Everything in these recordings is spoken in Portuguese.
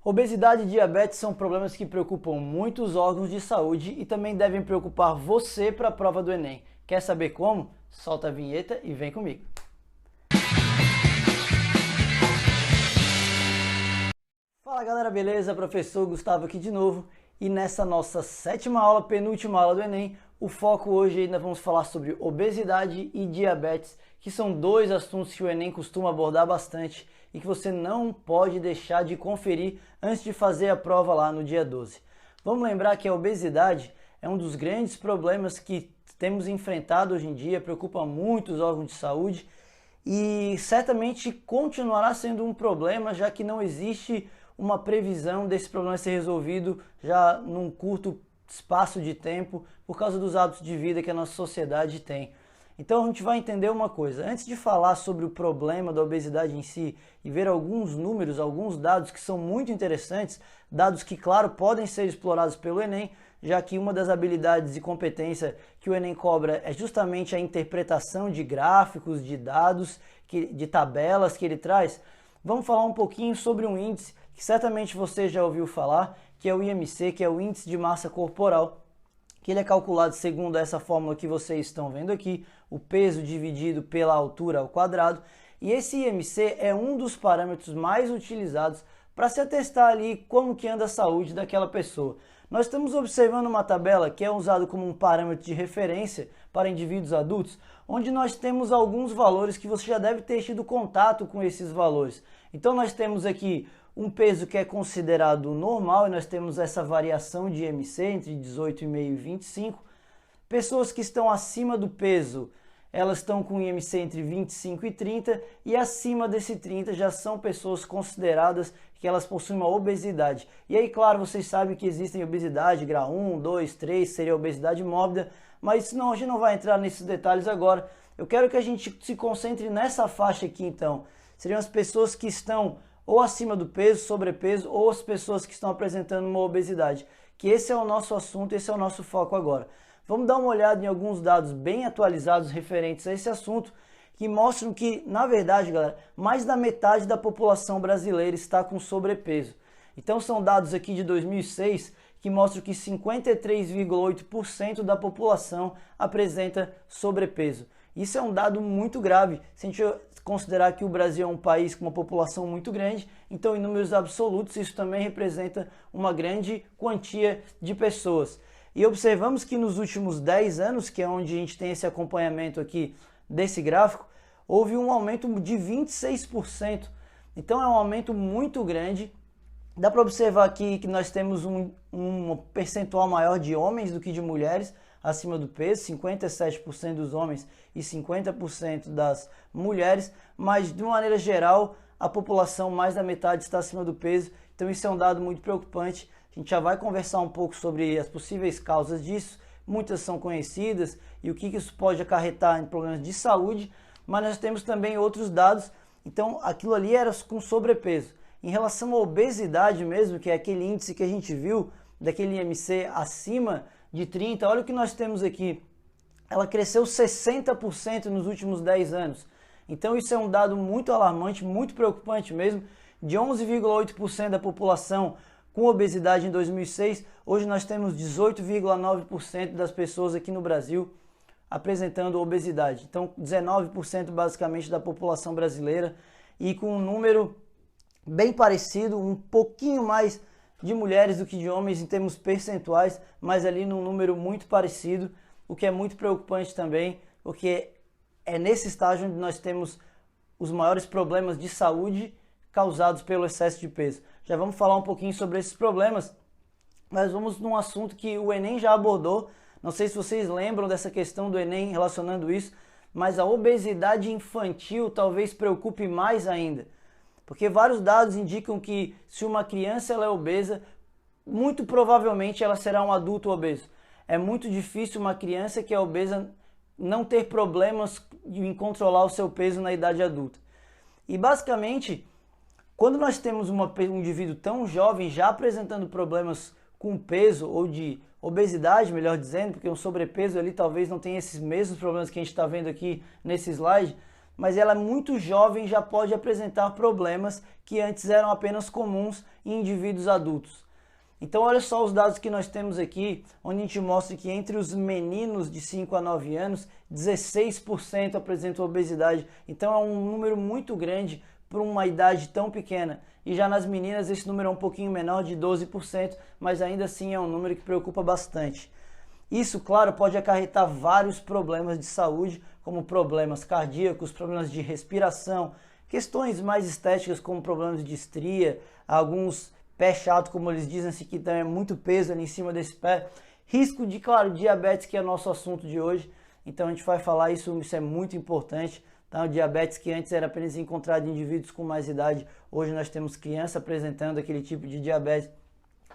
Obesidade e diabetes são problemas que preocupam muitos órgãos de saúde e também devem preocupar você para a prova do Enem. Quer saber como? Solta a vinheta e vem comigo. Fala galera, beleza? Professor Gustavo aqui de novo. E nessa nossa sétima aula, penúltima aula do Enem, o foco hoje ainda vamos falar sobre obesidade e diabetes, que são dois assuntos que o Enem costuma abordar bastante e que você não pode deixar de conferir antes de fazer a prova lá no dia 12. Vamos lembrar que a obesidade é um dos grandes problemas que temos enfrentado hoje em dia, preocupa muito os órgãos de saúde e certamente continuará sendo um problema, já que não existe uma previsão desse problema ser resolvido já num curto espaço de tempo por causa dos hábitos de vida que a nossa sociedade tem. Então a gente vai entender uma coisa, antes de falar sobre o problema da obesidade em si e ver alguns números, alguns dados que são muito interessantes, dados que, claro, podem ser explorados pelo Enem, já que uma das habilidades e competência que o Enem cobra é justamente a interpretação de gráficos, de dados, de tabelas que ele traz. Vamos falar um pouquinho sobre um índice que certamente você já ouviu falar, que é o IMC, que é o Índice de Massa Corporal, que ele é calculado segundo essa fórmula que vocês estão vendo aqui, o peso dividido pela altura ao quadrado, e esse IMC é um dos parâmetros mais utilizados para se atestar ali como que anda a saúde daquela pessoa. Nós estamos observando uma tabela que é usada como um parâmetro de referência para indivíduos adultos, onde nós temos alguns valores que você já deve ter tido contato com esses valores. Então nós temos aqui um peso que é considerado normal, e nós temos essa variação de IMC entre 18,5 e 25. Pessoas que estão acima do peso, elas estão com IMC entre 25 e 30, e acima desse 30 já são pessoas consideradas que elas possuem uma obesidade. E aí, claro, vocês sabem que existem obesidade, grau 1, 2, 3, seria obesidade mórbida, mas não, a gente não vai entrar nesses detalhes agora. Eu quero que a gente se concentre nessa faixa aqui, então. Seriam as pessoas que estão ou acima do peso, sobrepeso, ou as pessoas que estão apresentando uma obesidade. Que esse é o nosso assunto, esse é o nosso foco agora. Vamos dar uma olhada em alguns dados bem atualizados referentes a esse assunto, que mostram que, na verdade, galera, mais da metade da população brasileira está com sobrepeso. Então são dados aqui de 2006 que mostram que 53,8% da população apresenta sobrepeso. Isso é um dado muito grave, se a gente considerar que o Brasil é um país com uma população muito grande, então em números absolutos isso também representa uma grande quantia de pessoas. E observamos que nos últimos 10 anos, que é onde a gente tem esse acompanhamento aqui desse gráfico, houve um aumento de 26%. Então é um aumento muito grande. Dá para observar aqui que nós temos um percentual maior de homens do que de mulheres acima do peso, 57% dos homens e 50% das mulheres, mas de maneira geral a população, mais da metade, está acima do peso, então isso é um dado muito preocupante. A gente já vai conversar um pouco sobre as possíveis causas disso, muitas são conhecidas e o que isso pode acarretar em problemas de saúde, mas nós temos também outros dados, então aquilo ali era com sobrepeso. Em relação à obesidade mesmo, que é aquele índice que a gente viu, daquele IMC acima de 30, olha o que nós temos aqui, ela cresceu 60% nos últimos 10 anos. Então isso é um dado muito alarmante, muito preocupante mesmo, de 11,8% da população com obesidade em 2006, hoje nós temos 18,9% das pessoas aqui no Brasil apresentando obesidade. Então 19% basicamente da população brasileira, e com um número bem parecido, um pouquinho mais de mulheres do que de homens em termos percentuais, mas ali num número muito parecido, o que é muito preocupante também, porque é nesse estágio onde nós temos os maiores problemas de saúde causados pelo excesso de peso. Já vamos falar um pouquinho sobre esses problemas, mas vamos num assunto que o Enem já abordou, não sei se vocês lembram dessa questão do Enem relacionando isso, mas a obesidade infantil talvez preocupe mais ainda. Porque vários dados indicam que se uma criança ela é obesa, muito provavelmente ela será um adulto obeso. É muito difícil uma criança que é obesa não ter problemas em controlar o seu peso na idade adulta. E basicamente, quando nós temos um indivíduo tão jovem já apresentando problemas com peso ou de obesidade, melhor dizendo, porque um sobrepeso ali talvez não tenha esses mesmos problemas que a gente está vendo aqui nesse slide, mas ela muito jovem já pode apresentar problemas que antes eram apenas comuns em indivíduos adultos. Então olha só os dados que nós temos aqui, onde a gente mostra que entre os meninos de 5 a 9 anos, 16% apresentam obesidade. Então é um número muito grande para uma idade tão pequena. E já nas meninas esse número é um pouquinho menor, de 12%, mas ainda assim é um número que preocupa bastante. Isso, claro, pode acarretar vários problemas de saúde, como problemas cardíacos, problemas de respiração, questões mais estéticas como problemas de estria, alguns pé chato, como eles dizem, que também é muito peso ali em cima desse pé. Risco de, claro, diabetes, que é o nosso assunto de hoje. Então a gente vai falar isso é muito importante. Tá? O diabetes, que antes era apenas encontrado em indivíduos com mais idade, hoje nós temos criança apresentando aquele tipo de diabetes.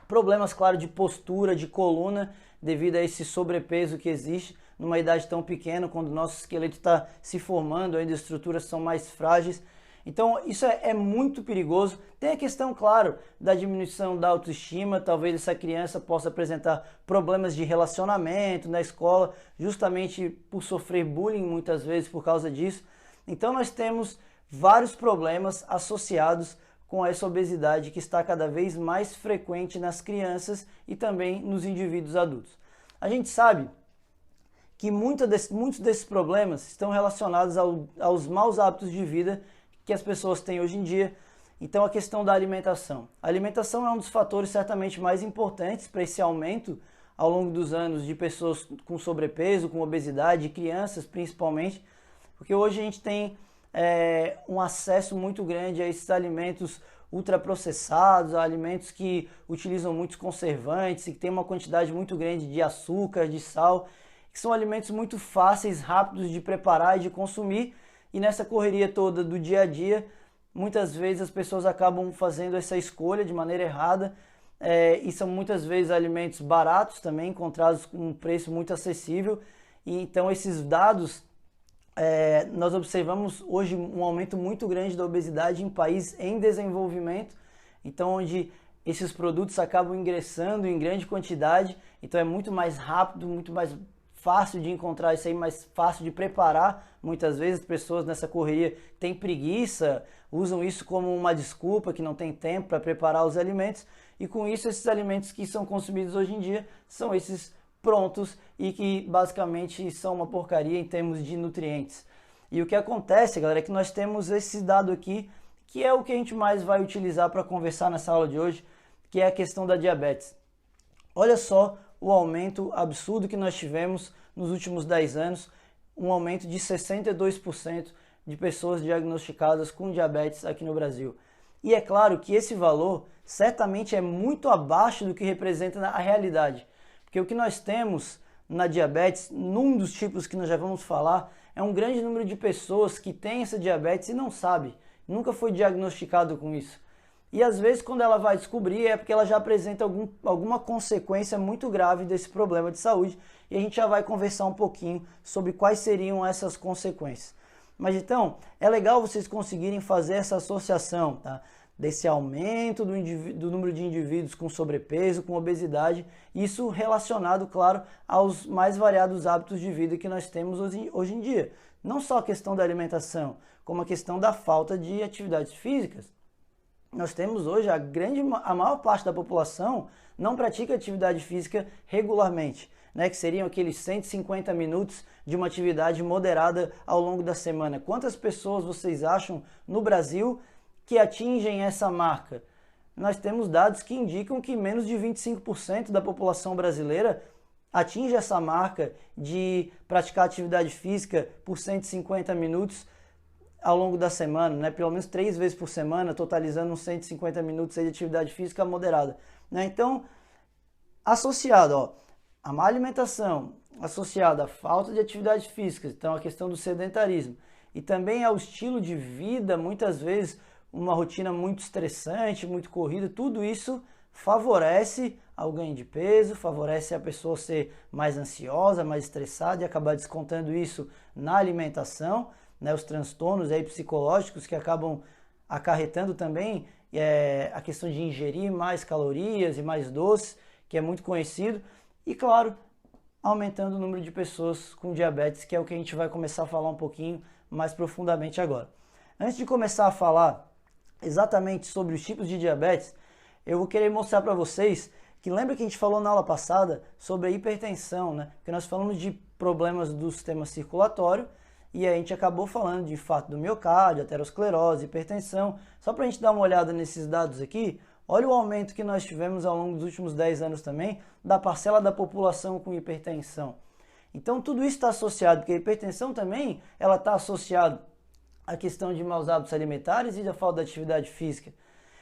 Problemas, claro, de postura, de coluna, devido a esse sobrepeso que existe numa idade tão pequena, quando o nosso esqueleto está se formando, ainda as estruturas são mais frágeis. Então isso é muito perigoso. Tem a questão, claro, da diminuição da autoestima. Talvez essa criança possa apresentar problemas de relacionamento na escola, justamente por sofrer bullying muitas vezes por causa disso. Então nós temos vários problemas associados com essa obesidade que está cada vez mais frequente nas crianças e também nos indivíduos adultos. A gente sabe que muitos desses problemas estão relacionados aos maus hábitos de vida que as pessoas têm hoje em dia. Então a questão da alimentação. A alimentação é um dos fatores certamente mais importantes para esse aumento ao longo dos anos de pessoas com sobrepeso, com obesidade, crianças principalmente, porque hoje a gente tem um acesso muito grande a esses alimentos ultraprocessados, a alimentos que utilizam muitos conservantes e que tem uma quantidade muito grande de açúcar, de sal, que são alimentos muito fáceis, rápidos de preparar e de consumir. E nessa correria toda do dia a dia, muitas vezes as pessoas acabam fazendo essa escolha de maneira errada, e são muitas vezes alimentos baratos também, encontrados com um preço muito acessível. E então esses dados, nós observamos hoje um aumento muito grande da obesidade em países em desenvolvimento, então onde esses produtos acabam ingressando em grande quantidade, então é muito mais rápido, muito mais fácil de encontrar isso aí, mais fácil de preparar. Muitas vezes as pessoas nessa correria têm preguiça, usam isso como uma desculpa, que não tem tempo para preparar os alimentos, e com isso esses alimentos que são consumidos hoje em dia são esses prontos e que basicamente são uma porcaria em termos de nutrientes. E o que acontece, galera, é que nós temos esse dado aqui, que é o que a gente mais vai utilizar para conversar nessa aula de hoje, que é a questão da diabetes. Olha só o aumento absurdo que nós tivemos nos últimos 10 anos, um aumento de 62% de pessoas diagnosticadas com diabetes aqui no Brasil. E é claro que esse valor certamente é muito abaixo do que representa a realidade, porque o que nós temos na diabetes, num dos tipos que nós já vamos falar, é um grande número de pessoas que têm essa diabetes e não sabe, nunca foi diagnosticado com isso. E às vezes quando ela vai descobrir é porque ela já apresenta alguma consequência muito grave desse problema de saúde, e a gente já vai conversar um pouquinho sobre quais seriam essas consequências. Mas então, é legal vocês conseguirem fazer essa associação, tá? Desse aumento do número de indivíduos com sobrepeso, com obesidade, isso relacionado, claro, aos mais variados hábitos de vida que nós temos hoje em dia. Não só a questão da alimentação, como a questão da falta de atividades físicas. Nós temos hoje a maior parte da população não pratica atividade física regularmente, né? Que seriam aqueles 150 minutos de uma atividade moderada ao longo da semana. Quantas pessoas vocês acham no Brasil que atingem essa marca? Nós temos dados que indicam que menos de 25% da população brasileira atinge essa marca de praticar atividade física por 150 minutos ao longo da semana, né? Pelo menos 3 vezes por semana, totalizando uns 150 minutos de atividade física moderada, né? Então, associado a má alimentação, associado à falta de atividade física, então a questão do sedentarismo, e também ao estilo de vida, muitas vezes uma rotina muito estressante, muito corrida, tudo isso favorece ao ganho de peso, favorece a pessoa ser mais ansiosa, mais estressada e acabar descontando isso na alimentação, né, os transtornos aí psicológicos que acabam acarretando também a questão de ingerir mais calorias e mais doces, que é muito conhecido, e claro, aumentando o número de pessoas com diabetes, que é o que a gente vai começar a falar um pouquinho mais profundamente agora. Antes de começar a falar exatamente sobre os tipos de diabetes, eu vou querer mostrar para vocês que lembra que a gente falou na aula passada sobre a hipertensão, né? Que nós falamos de problemas do sistema circulatório e a gente acabou falando de infarto do miocárdio, aterosclerose, hipertensão. Só para a gente dar uma olhada nesses dados aqui, olha o aumento que nós tivemos ao longo dos últimos 10 anos também da parcela da população com hipertensão. Então tudo isso está associado, porque a hipertensão também ela está associada à questão de maus hábitos alimentares e da falta de atividade física.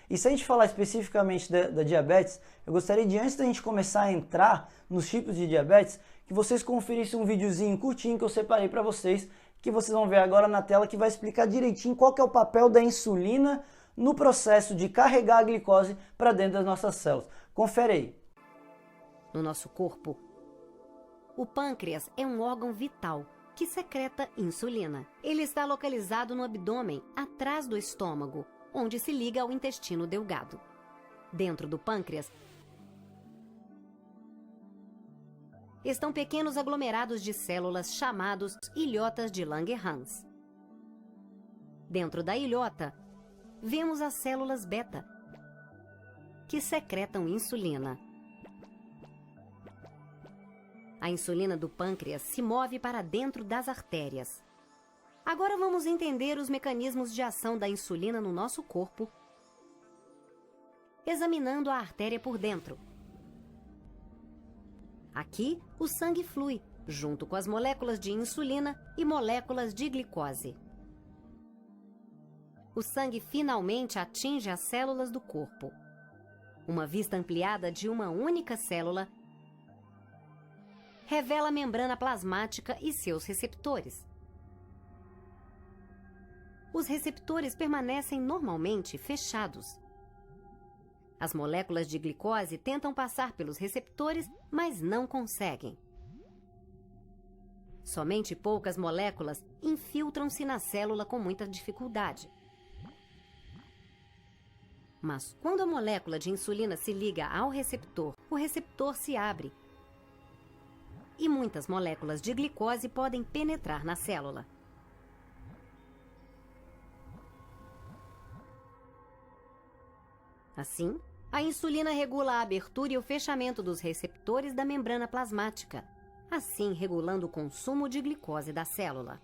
E se a gente falar especificamente da diabetes, eu gostaria de, antes da gente começar a entrar nos tipos de diabetes, que vocês conferissem um videozinho curtinho que eu separei para vocês, que vocês vão ver agora na tela, que vai explicar direitinho qual que é o papel da insulina no processo de carregar a glicose para dentro das nossas células. Confere aí. No nosso corpo, o pâncreas é um órgão vital que secreta insulina. Ele está localizado no abdômen, atrás do estômago, onde se liga ao intestino delgado. Dentro do pâncreas estão pequenos aglomerados de células chamados ilhotas de Langerhans. Dentro da ilhota, vemos as células beta, que secretam insulina. A insulina do pâncreas se move para dentro das artérias. Agora vamos entender os mecanismos de ação da insulina no nosso corpo, examinando a artéria por dentro. Aqui, o sangue flui, junto com as moléculas de insulina e moléculas de glicose. O sangue finalmente atinge as células do corpo. Uma vista ampliada de uma única célula revela a membrana plasmática e seus receptores. Os receptores permanecem normalmente fechados. As moléculas de glicose tentam passar pelos receptores, mas não conseguem. Somente poucas moléculas infiltram-se na célula com muita dificuldade. Mas quando a molécula de insulina se liga ao receptor, o receptor se abre e muitas moléculas de glicose podem penetrar na célula. Assim, a insulina regula a abertura e o fechamento dos receptores da membrana plasmática, assim regulando o consumo de glicose da célula.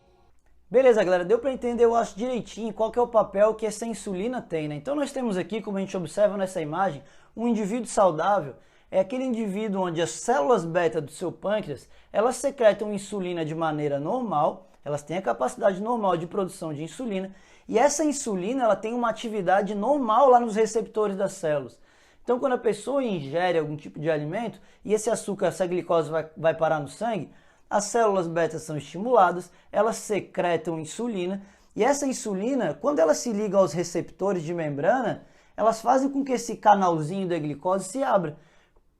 Beleza, galera, deu para entender, eu acho, direitinho qual que é o papel que essa insulina tem, né? Então nós temos aqui, como a gente observa nessa imagem, um indivíduo saudável é aquele indivíduo onde as células beta do seu pâncreas, elas secretam insulina de maneira normal, elas têm a capacidade normal de produção de insulina, e essa insulina ela tem uma atividade normal lá nos receptores das células. Então quando a pessoa ingere algum tipo de alimento e esse açúcar, essa glicose vai parar no sangue, as células beta são estimuladas, elas secretam insulina, e essa insulina, quando ela se liga aos receptores de membrana, elas fazem com que esse canalzinho da glicose se abra.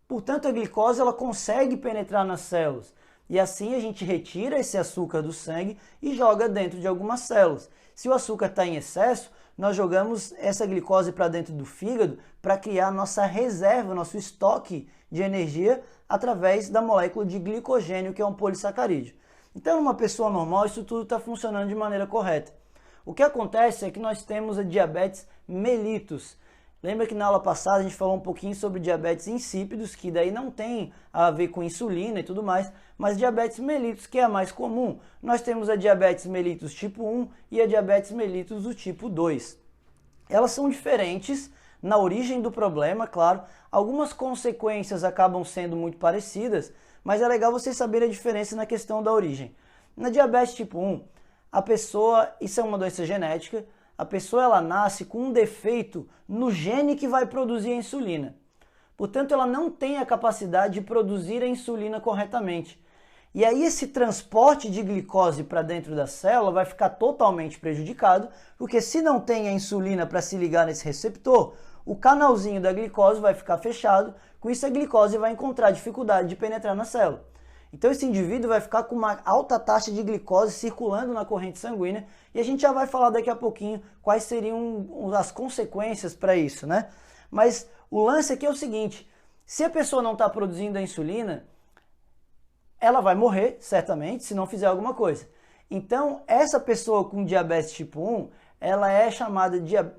Portanto, a glicose ela consegue penetrar nas células. E assim a gente retira esse açúcar do sangue e joga dentro de algumas células. Se o açúcar está em excesso, nós jogamos essa glicose para dentro do fígado para criar nossa reserva, nosso estoque de energia através da molécula de glicogênio, que é um polissacarídeo. Então, numa pessoa normal, isso tudo está funcionando de maneira correta. O que acontece é que nós temos a diabetes mellitus. Lembra que na aula passada a gente falou um pouquinho sobre diabetes insípidos, que daí não tem a ver com insulina e tudo mais, mas diabetes mellitus, que é a mais comum. Nós temos a diabetes mellitus tipo 1 e a diabetes mellitus do tipo 2. Elas são diferentes na origem do problema, claro. Algumas consequências acabam sendo muito parecidas, mas é legal vocês saberem a diferença na questão da origem. Na diabetes tipo 1, a pessoa, isso é uma doença genética, a pessoa ela nasce com um defeito no gene que vai produzir a insulina. Portanto, ela não tem a capacidade de produzir a insulina corretamente. E aí esse transporte de glicose para dentro da célula vai ficar totalmente prejudicado, porque se não tem a insulina para se ligar nesse receptor, o canalzinho da glicose vai ficar fechado, com isso a glicose vai encontrar dificuldade de penetrar na célula. Então esse indivíduo vai ficar com uma alta taxa de glicose circulando na corrente sanguínea e a gente já vai falar daqui a pouquinho quais seriam as consequências para isso, né? Mas o lance aqui é o seguinte, se a pessoa não está produzindo a insulina, ela vai morrer, certamente, se não fizer alguma coisa. Então, essa pessoa com diabetes tipo 1, ela é chamada de ela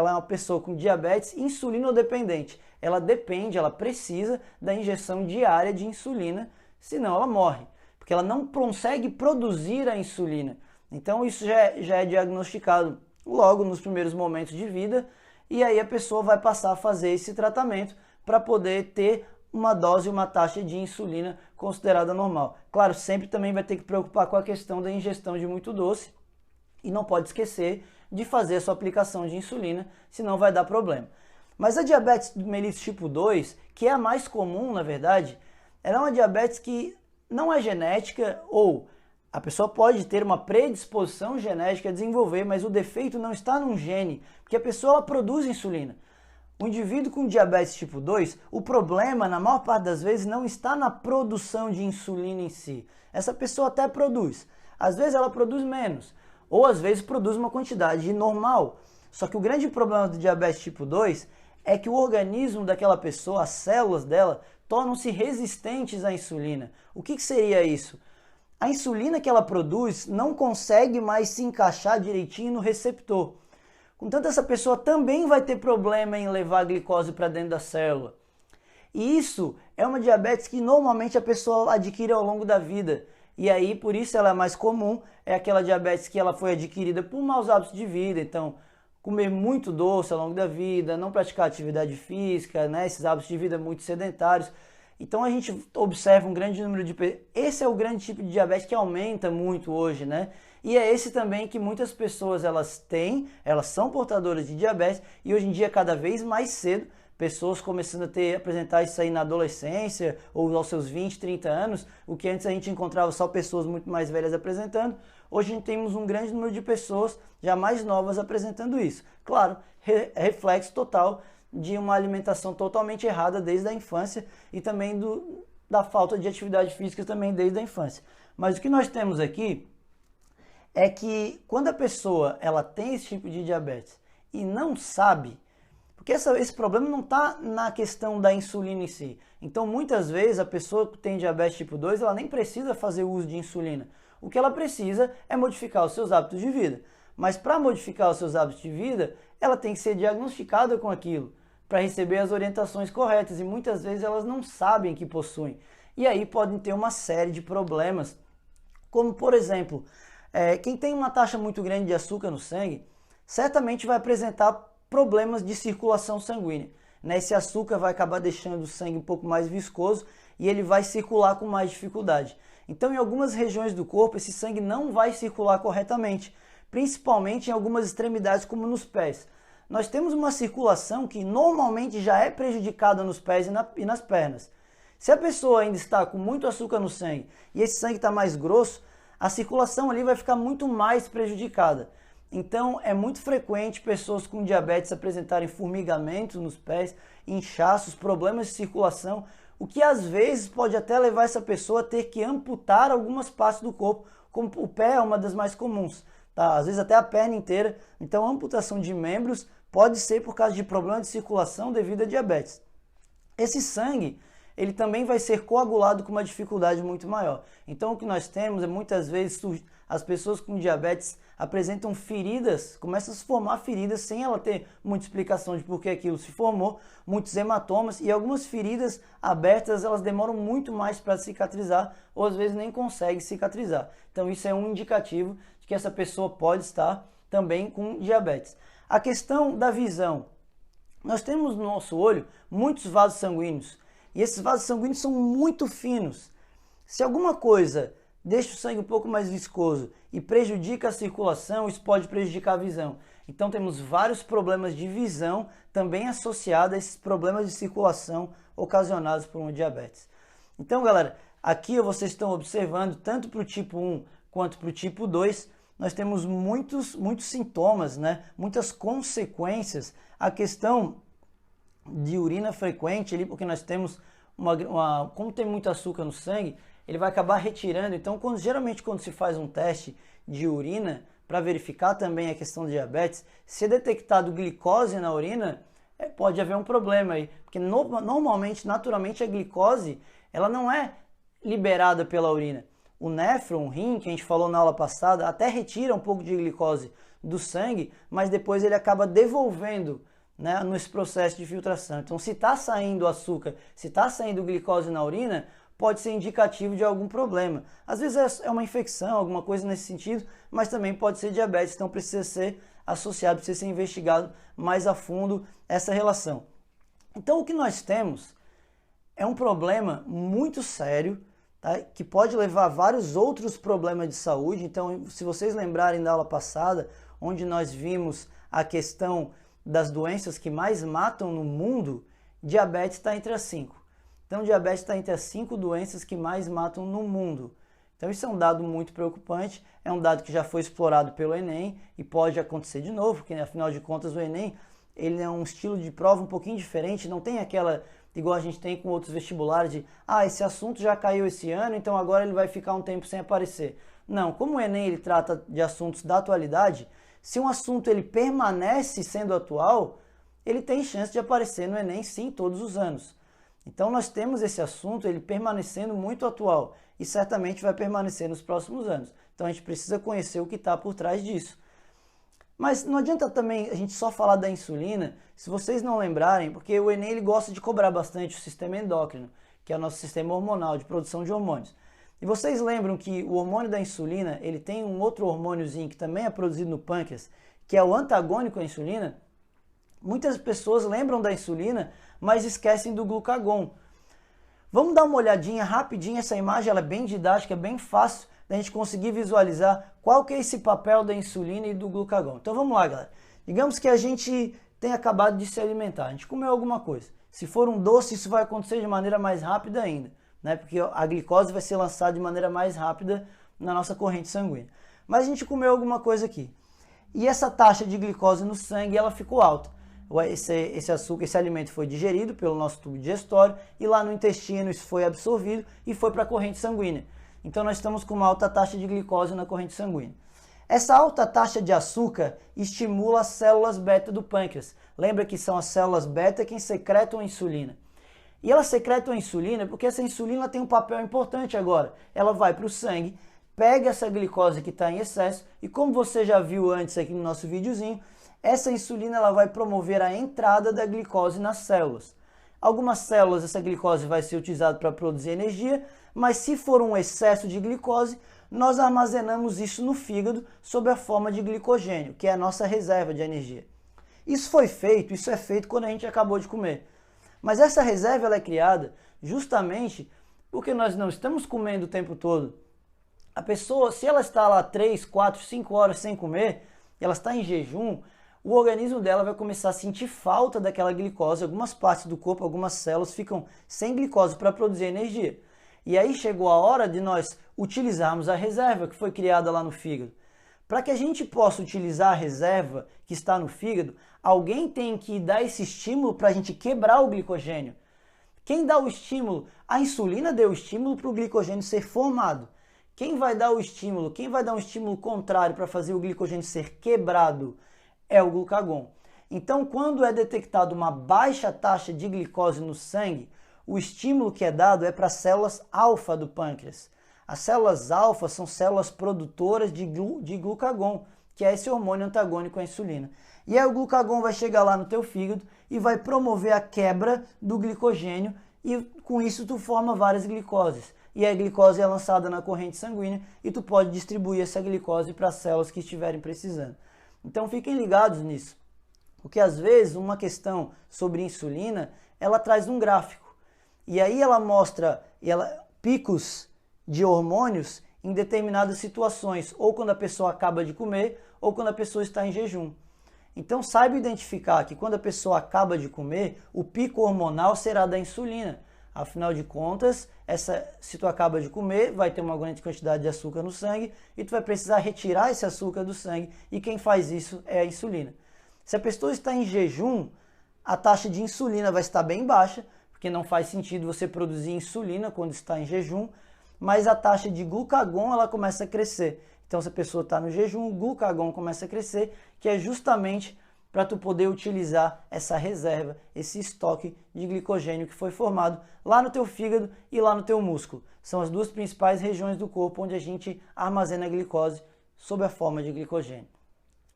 é uma pessoa com diabetes insulinodependente. Ela depende, ela precisa da injeção diária de insulina, senão ela morre, porque ela não consegue produzir a insulina. Então, isso já é diagnosticado logo nos primeiros momentos de vida, e aí a pessoa vai passar a fazer esse tratamento para poder ter uma dose e uma taxa de insulina considerada normal. Claro, sempre também vai ter que preocupar com a questão da ingestão de muito doce e não pode esquecer de fazer a sua aplicação de insulina, senão vai dar problema. Mas a diabetes mellitus tipo 2, que é a mais comum, na verdade, ela é uma diabetes que não é genética, ou a pessoa pode ter uma predisposição genética a desenvolver, mas o defeito não está num gene, porque a pessoa ela produz insulina. O indivíduo com diabetes tipo 2, o problema, na maior parte das vezes, não está na produção de insulina em si. Essa pessoa até produz. Às vezes ela produz menos, ou às vezes produz uma quantidade normal. Só que o grande problema do diabetes tipo 2 é que o organismo daquela pessoa, as células dela, tornam-se resistentes à insulina. O que seria isso? A insulina que ela produz não consegue mais se encaixar direitinho no receptor. Contanto, essa pessoa também vai ter problema em levar a glicose para dentro da célula. E isso é uma diabetes que normalmente a pessoa adquire ao longo da vida. E aí, por isso ela é mais comum, é aquela diabetes que ela foi adquirida por maus hábitos de vida. Então, comer muito doce ao longo da vida, não praticar atividade física, né? Esses hábitos de vida muito sedentários. Então a gente observa um grande número de... Esse é o grande tipo de diabetes que aumenta muito hoje, né? E é esse também que muitas pessoas elas são portadoras de diabetes, e hoje em dia cada vez mais cedo, pessoas começando a apresentar isso aí na adolescência ou aos seus 20, 30 anos, o que antes a gente encontrava só pessoas muito mais velhas apresentando, hoje a gente temos um grande número de pessoas já mais novas apresentando isso. Claro, reflexo total de uma alimentação totalmente errada desde a infância e também da falta de atividade física também desde a infância. Mas o que nós temos aqui é que quando a pessoa ela tem esse tipo de diabetes e não sabe, porque esse problema não está na questão da insulina em si. Então muitas vezes a pessoa que tem diabetes tipo 2 ela nem precisa fazer uso de insulina. O que ela precisa é modificar os seus hábitos de vida. Mas para modificar os seus hábitos de vida, ela tem que ser diagnosticada com aquilo, para receber as orientações corretas, e muitas vezes elas não sabem que possuem. E aí podem ter uma série de problemas, como por exemplo, quem tem uma taxa muito grande de açúcar no sangue, certamente vai apresentar problemas de circulação sanguínea. Esse açúcar vai acabar deixando o sangue um pouco mais viscoso e ele vai circular com mais dificuldade. Então em algumas regiões do corpo esse sangue não vai circular corretamente, principalmente em algumas extremidades como nos pés. Nós temos uma circulação que normalmente já é prejudicada nos pés e nas pernas. Se a pessoa ainda está com muito açúcar no sangue e esse sangue está mais grosso, a circulação ali vai ficar muito mais prejudicada. Então é muito frequente pessoas com diabetes apresentarem formigamento nos pés, inchaços, problemas de circulação, o que às vezes pode até levar essa pessoa a ter que amputar algumas partes do corpo, como o pé é uma das mais comuns. Tá? Às vezes até a perna inteira. Então a amputação de membros pode ser por causa de problema de circulação devido a diabetes. Esse sangue, ele também vai ser coagulado com uma dificuldade muito maior. Então o que nós temos é muitas vezes as pessoas com diabetes apresentam feridas, começam a se formar feridas sem ela ter muita explicação de por que aquilo se formou, muitos hematomas, e algumas feridas abertas elas demoram muito mais para cicatrizar, ou às vezes nem conseguem cicatrizar. Então isso é um indicativo de que essa pessoa pode estar também com diabetes. A questão da visão. Nós temos no nosso olho muitos vasos sanguíneos, e esses vasos sanguíneos são muito finos. Se alguma coisa deixa o sangue um pouco mais viscoso e prejudica a circulação, isso pode prejudicar a visão. Então temos vários problemas de visão também associados a esses problemas de circulação ocasionados por um diabetes. Então, galera, aqui vocês estão observando, tanto para o tipo 1 quanto para o tipo 2, nós temos muitos sintomas, né? Muitas consequências. A questão de urina frequente, ali, porque nós temos como tem muito açúcar no sangue, ele vai acabar retirando. Então, geralmente quando se faz um teste de urina, para verificar também a questão de diabetes, se é detectado glicose na urina, pode haver um problema aí. Porque normalmente, naturalmente, a glicose ela não é liberada pela urina. O néfron, o rim, que a gente falou na aula passada, até retira um pouco de glicose do sangue, mas depois ele acaba devolvendo, né, nesse processo de filtração. Então, se está saindo açúcar, se está saindo glicose na urina, pode ser indicativo de algum problema. Às vezes é uma infecção, alguma coisa nesse sentido, mas também pode ser diabetes, então precisa ser associado, precisa ser investigado mais a fundo essa relação. Então, o que nós temos é um problema muito sério, tá, que pode levar a vários outros problemas de saúde. Então, se vocês lembrarem da aula passada, onde nós vimos a questão das doenças que mais matam no mundo, diabetes está entre as 5. Então, diabetes está entre as 5 doenças que mais matam no mundo. Então, isso é um dado muito preocupante, é um dado que já foi explorado pelo Enem e pode acontecer de novo, porque afinal de contas o Enem ele é um estilo de prova um pouquinho diferente, não tem aquela, igual a gente tem com outros vestibulares, de esse assunto já caiu esse ano, então agora ele vai ficar um tempo sem aparecer. Não, como o Enem ele trata de assuntos da atualidade, se um assunto ele permanece sendo atual, ele tem chance de aparecer no Enem sim todos os anos. Então nós temos esse assunto ele permanecendo muito atual e certamente vai permanecer nos próximos anos. Então a gente precisa conhecer o que está por trás disso. Mas não adianta também a gente só falar da insulina, se vocês não lembrarem, porque o Enem ele gosta de cobrar bastante o sistema endócrino, que é o nosso sistema hormonal de produção de hormônios. E vocês lembram que o hormônio da insulina, ele tem um outro hormôniozinho que também é produzido no pâncreas, que é o antagônico à insulina? Muitas pessoas lembram da insulina, mas esquecem do glucagon. Vamos dar uma olhadinha rapidinho, essa imagem ela é bem didática, é bem fácil da gente conseguir visualizar qual que é esse papel da insulina e do glucagon. Então vamos lá, galera. Digamos que a gente tenha acabado de se alimentar, a gente comeu alguma coisa. Se for um doce, isso vai acontecer de maneira mais rápida ainda, né? Porque a glicose vai ser lançada de maneira mais rápida na nossa corrente sanguínea. Mas a gente comeu alguma coisa aqui. E essa taxa de glicose no sangue, ela ficou alta. Esse açúcar, esse alimento foi digerido pelo nosso tubo digestório e lá no intestino isso foi absorvido e foi para a corrente sanguínea. Então nós estamos com uma alta taxa de glicose na corrente sanguínea. Essa alta taxa de açúcar estimula as células beta do pâncreas. Lembra que são as células beta que secretam a insulina. E elas secretam a insulina porque essa insulina tem um papel importante agora. Ela vai para o sangue, pega essa glicose que está em excesso e como você já viu antes aqui no nosso videozinho, essa insulina ela vai promover a entrada da glicose nas células. Algumas células essa glicose vai ser utilizada para produzir energia, mas se for um excesso de glicose, nós armazenamos isso no fígado sob a forma de glicogênio, que é a nossa reserva de energia. Isso é feito quando a gente acabou de comer. Mas essa reserva ela é criada justamente porque nós não estamos comendo o tempo todo. A pessoa, se ela está lá 3, 4, 5 horas sem comer, ela está em jejum, o organismo dela vai começar a sentir falta daquela glicose. Algumas partes do corpo, algumas células ficam sem glicose para produzir energia. E aí chegou a hora de nós utilizarmos a reserva que foi criada lá no fígado. Para que a gente possa utilizar a reserva que está no fígado, alguém tem que dar esse estímulo para a gente quebrar o glicogênio. Quem dá o estímulo? A insulina deu o estímulo para o glicogênio ser formado. Quem vai dar o estímulo? Quem vai dar um estímulo contrário para fazer o glicogênio ser quebrado? É o glucagon. Então, quando é detectada uma baixa taxa de glicose no sangue, o estímulo que é dado é para as células alfa do pâncreas. As células alfa são células produtoras de glucagon, que é esse hormônio antagônico à insulina. E aí o glucagon vai chegar lá no teu fígado e vai promover a quebra do glicogênio e com isso tu forma várias glicoses. E a glicose é lançada na corrente sanguínea e tu pode distribuir essa glicose para as células que estiverem precisando. Então fiquem ligados nisso, porque às vezes uma questão sobre insulina, ela traz um gráfico. E aí ela mostra picos de hormônios em determinadas situações, ou quando a pessoa acaba de comer, ou quando a pessoa está em jejum. Então saiba identificar que quando a pessoa acaba de comer, o pico hormonal será da insulina. Afinal de contas, se tu acaba de comer, vai ter uma grande quantidade de açúcar no sangue e tu vai precisar retirar esse açúcar do sangue e quem faz isso é a insulina. Se a pessoa está em jejum, a taxa de insulina vai estar bem baixa, porque não faz sentido você produzir insulina quando está em jejum, mas a taxa de glucagon ela começa a crescer. Então se a pessoa está no jejum, o glucagon começa a crescer, que é justamente para tu poder utilizar essa reserva, esse estoque de glicogênio que foi formado lá no teu fígado e lá no teu músculo. São as duas principais regiões do corpo onde a gente armazena a glicose sob a forma de glicogênio.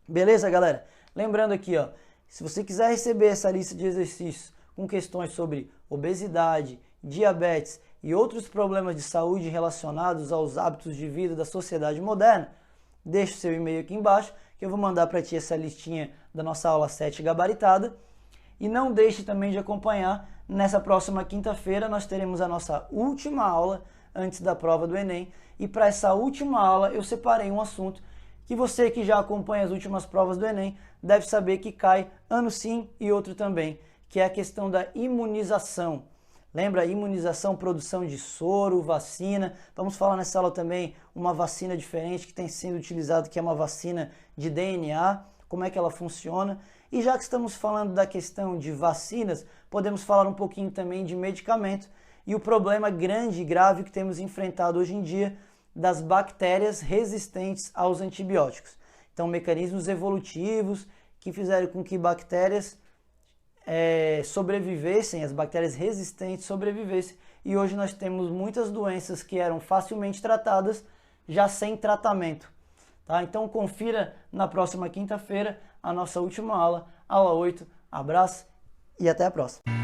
Beleza, galera? Lembrando aqui, ó, se você quiser receber essa lista de exercícios com questões sobre obesidade, diabetes e outros problemas de saúde relacionados aos hábitos de vida da sociedade moderna, deixa o seu e-mail aqui embaixo que eu vou mandar para ti essa listinha da nossa aula 7 gabaritada. E não deixe também de acompanhar, nessa próxima quinta-feira nós teremos a nossa última aula antes da prova do Enem. E para essa última aula eu separei um assunto que você que já acompanha as últimas provas do Enem deve saber que cai ano sim e outro também, que é a questão da imunização. Lembra? Imunização, produção de soro, vacina. Vamos falar nessa aula também uma vacina diferente que tem sido utilizada, que é uma vacina de DNA, como é que ela funciona. E já que estamos falando da questão de vacinas, podemos falar um pouquinho também de medicamento e o problema grande e grave que temos enfrentado hoje em dia das bactérias resistentes aos antibióticos. Então, mecanismos evolutivos que fizeram com que bactérias sobrevivessem, as bactérias resistentes sobrevivessem, e hoje nós temos muitas doenças que eram facilmente tratadas já sem tratamento. Tá? Então confira na próxima quinta-feira a nossa última aula, aula 8. Abraço e até a próxima.